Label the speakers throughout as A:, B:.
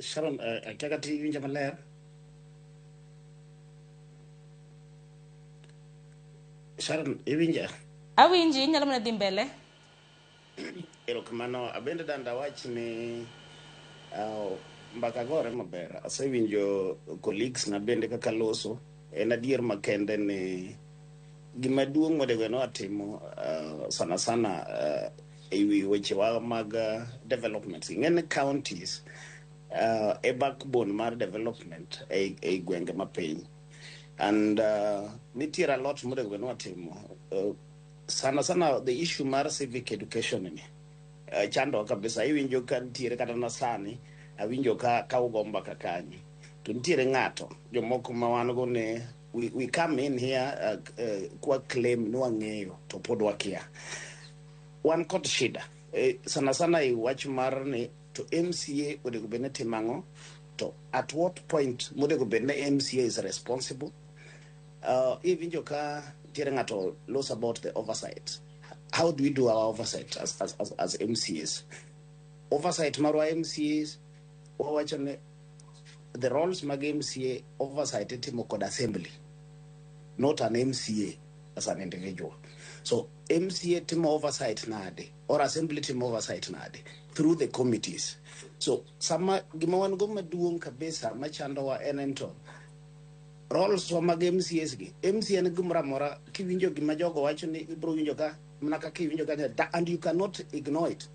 A: Sharon, akaka ti winja maler. Sharon, iwinja.
B: Awinji nyalo mana dhi mbele.
A: Erokamano, abende danda wach ni mbaka gore maber. Asewinjo colleagues na bende kaka loso. En adier makende ni gima duong' modego no atimo sana sana ewi weche wa mag development. Ing'e counties e backbone mar development e gwenge mapiny. And nitiere a lot modego no atimo. Sana sana the issue mar civic education ni chando kabisa. Iwinjo ka nitiere kata na sani awinjo ka ugomba ka kanyi to nitiere ng'ato jomoko ma wan go ne we come in here kwa claim no ang'eyo to pod wakia wan kod shida sana sana I wach mar ni to MCA odego bene timango to at what point modego bene MCA is responsible iwinjo ka nitiere ng'ato loss about the oversight. How do we do our oversight as MCAs? Oversight marwa MCAs wawachone the roles mag MCA oversight itimo kod assembly, not an MCA as an individual. So MCA timo oversight nade or assembly timo oversight nade through the committees. So sama gima wan go maduong' kabisa machandowa en ento roles wa mag MCAs gi MCA en gimora mora kiwinjo gima jogo wacho ni ibro winjo ka mana ka kiwinjo ka and you cannot ignore it.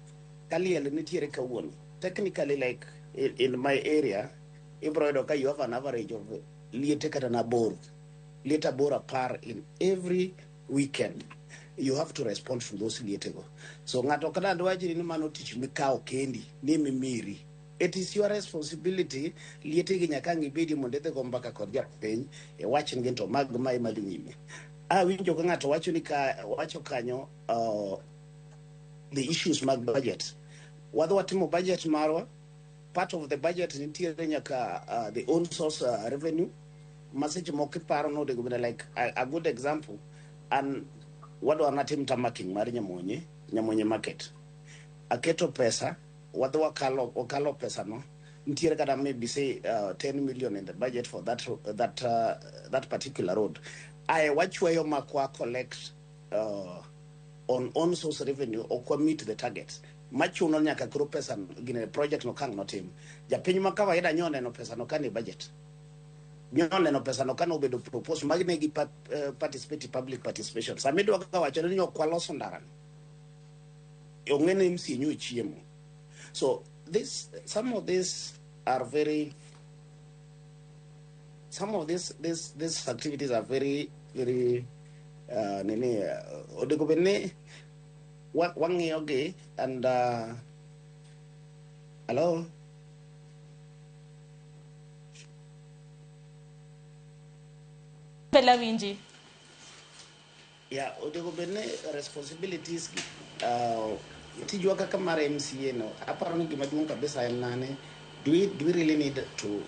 A: Kaliel nitiere kawuono technically like in my area Ibroidoka, you have an average of liete kata na bor. Lieta bor par in every weekend. You have to respond to those liete go. So ngato kada ndwaji ni mano tich mikao kendi ni mimiri. It is your responsibility liete gi nyaka ngibedi mondete go mbaka kod japiny e wach ngento mag mai madhi nyime. Winjo ka ngato wacho ni ka wacho kanyo the issues mag budget. Wadho watimo budget marwa part of the budget nitiere nyaka the own source revenue message moko paro no de like a good example and wado anatim tamaking mar nyamonye market aketo pesa wado wakalo pesa no nitiere kada maybe say 10 million in the budget for that particular road I wachweyo makwa collect on own source revenue or commit the targets machuno nyaka kro pesa gine project no kang no tim japiny ma kawaida nyone no pesa no kani budget nyone no pesa no kano obedo propose magne gi public participation samedo kaka wacho ni ok waloso ndaran ongene MC nyu chiemo. So some of these activities are very odego bene wang'iogi and hello
B: Bella winji.
A: Yeah, odego bene responsibilities tijwa kaka mar MCA no aparo ni gima duong' kabisa en nane we really need to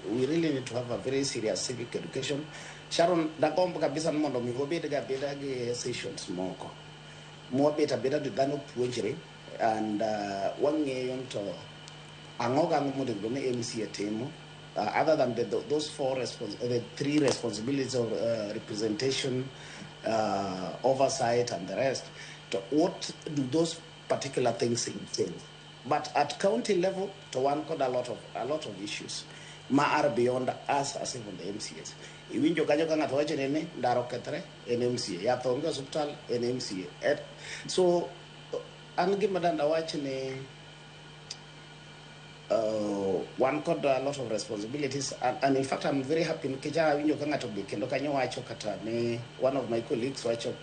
A: have a very serious civic education. Sharon dagombo kabisa mondo mi obed beda gi sessions moko mwabeta beda dhano puonjre and wang'eyo to ang'oga mondo ne MCA timo other than those the three responsibilities of representation, oversight and the rest. To what do those particular things entail? But at county level, to one got a lot of issues are beyond us as even the MCAs. Iwinjo kanyo ka ng'ato wacho nene ndaro kethre en MCA yath onge hospital en MCA so an gima danda wacho ni one got a lot of responsibilities and in fact I'm very happy nikija winjo ka ng'ato be kendo kanyo wacho kata ne one of my colleagues wacho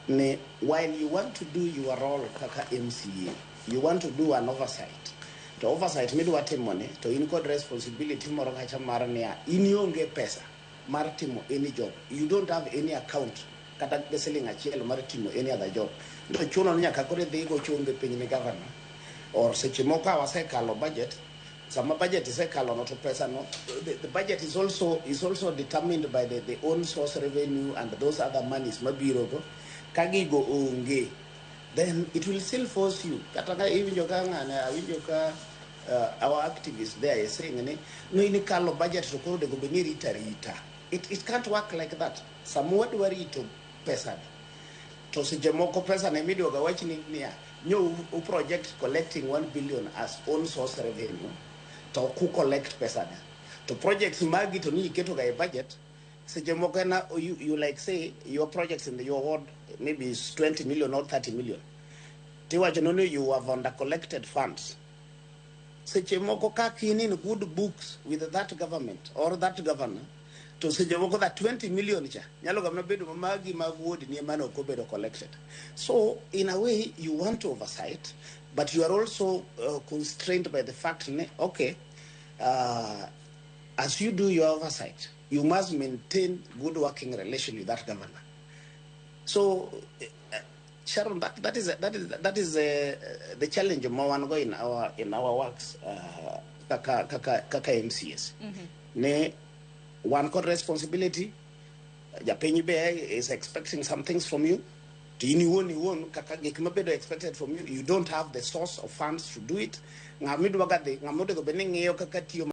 A: ne while you want to do your role kaka MCA you want to do an oversight to oversight midwa timo ne to in kod responsibility moro kacha mar nia in ionge pesa mar timo any job you don't have any account kata siling achiel mar timo any other job to chuno nyaka kore dhi go chunge piny ne governor or seche moko wasekalo budget sama budget isekalo no to pesa no the budget is also determined by the own source revenue and those other monies mabiro go kagigo onge then it will still force you kata ka iwinjo ka ng'ane awinjo ka our activists there is saying, no, in kalo budget to go de gobeni rita. It can't work like that. Somewhat worry to pesa. To sejemoko pesa na media gawachi ni new project collecting 1 billion as own source revenue. To ku collect pesa na. To projects magi to ni keto ga budget. Sejemoko na you like say your projects in your ward maybe is 20 million or 30 million. Tiwa jonono you have under collected funds. Sejemoko ka kini in good books with that government or that governor. To sejemoko that 20 million cha nyalo gamna bedo magi magwodi ni mano ko bedo collected. So in a way you want to oversight, but you are also constrained by the fact okay, as you do your oversight, you must maintain good working relation with that governor. So Sharon, that is the challenge more one go in our works kaka MCS. Ne one got responsibility. Japenyi be is expecting some things from you. Tini won kaka gekima expected from you. You don't have the source of funds to do it. Ngamidu wagade ngamoto go benengeyo kaka tiyo